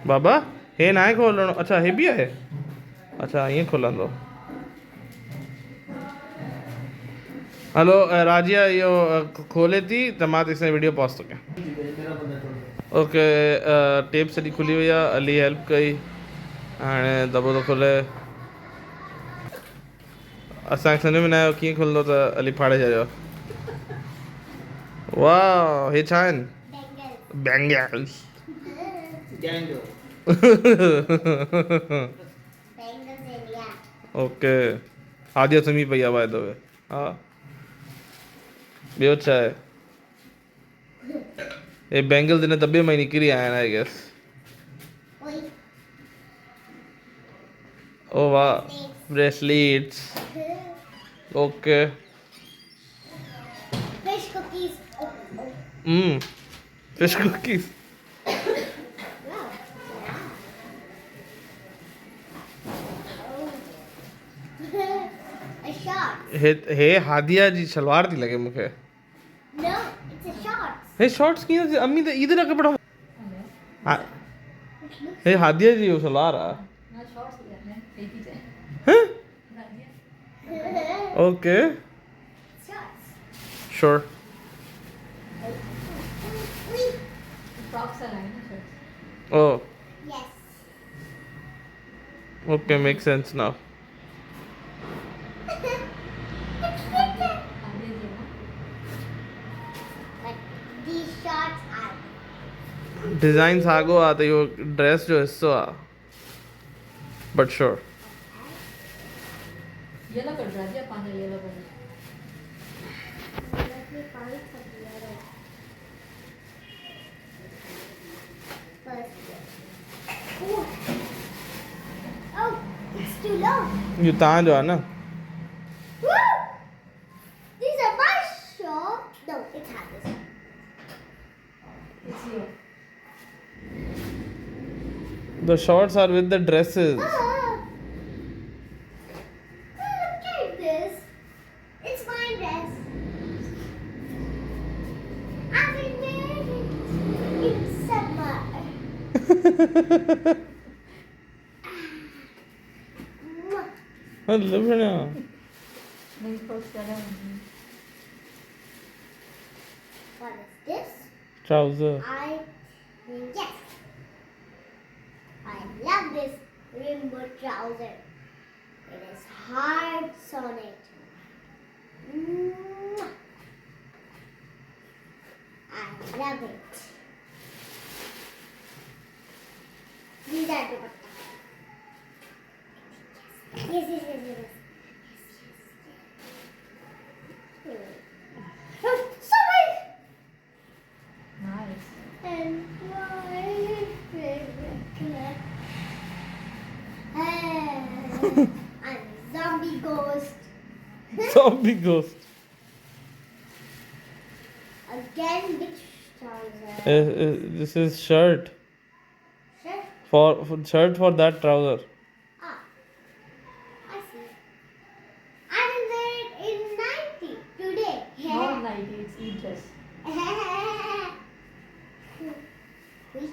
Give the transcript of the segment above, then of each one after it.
बाबा हे ना आहे खोलणो अच्छा हे बि आहे अच्छा ईअं खुलंदो हलो राजिया इहो खोले थी त मां तेसिताईं वीडियो पॉज थो कयां ओके टेप सॼी खुली वई आहे अली हेल्प कई हाणे दॿो थो खुले असांखे सम्झ में न आयो कीअं खुलंदो त अली फाड़े छॾियो वाह हे छा आहिनि बैंगल्स ओके हादिया सुम्ही पई आहे बाय द वे हा ॿियो छा आहे हे बैंगल्स हिन दॿे मां ई निकिरी आया आहिनि आई गेस ओ वाह ब्रेसलेट्स ओके फिश कुकीज़ हे हादिया जी सलवार थी लॻे मूंखे हे शॉर्ट्स कीअं अम्मी त ईद न कपिड़ा हे हादिया जी सलवार आहे okay sure Oh, okay, makes sense now. Design साॻियो आहे त इहो ड्रेस जो हिसो आहे बट श्योर इहो तव्हांजो आहे न The shorts are with the dresses. Look at this. It's my dress. I've been wearing it in summer. Hello, Bana. What is this? Trouser. Yes. I love this rainbow trouser. It is hearts on it. I love it. These are the yes. Oh, sorry. Nice. And my favorite color. I'm zombie ghost. Zombie ghost. Again, which trouser? This is shirt. Shirt? For shirt for that trouser. Ah, I see. I will wear it in 90 today. Not 90, it's e-dress. Quick.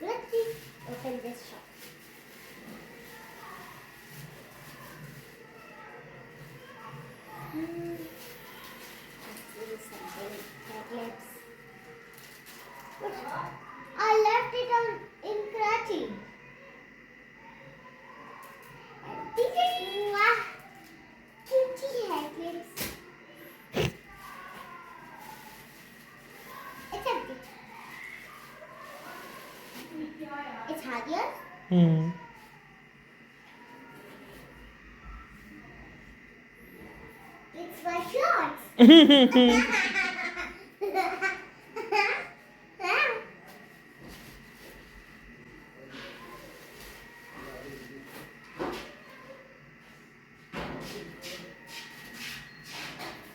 Let's see. Open this shop. Let's see something. Tablets. I left it in Karachi. And this is cutie headlights. It's empty. It's Hadia's. It's my shorts.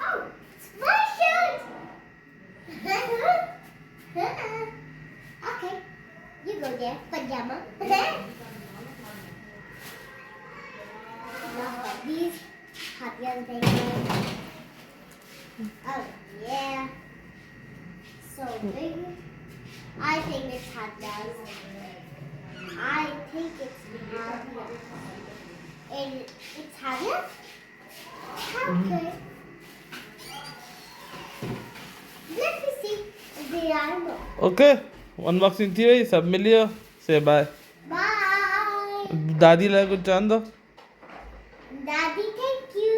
Oh, it's my shirt. Okay, you go there, pajama. Now these Hadia's bangles. Oh yeah. So big. I think it's hot dogs. I think it's Javier. And it's Javier? Okay. Let me see if they are more. Okay unboxing थी वई सब मिली वियो से bye Bye. दादी लाइ कुझु चवंदो Daddy, thank you.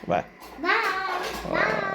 Bye Bye. Bye.